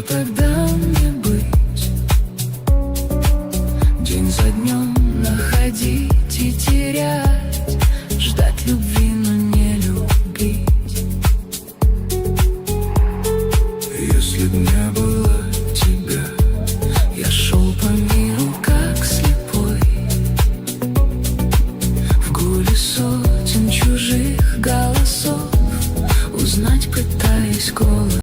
тогда мне быть? День за днем находить и терять, ждать любви, но не любить. Если б не было тебя, я шел по миру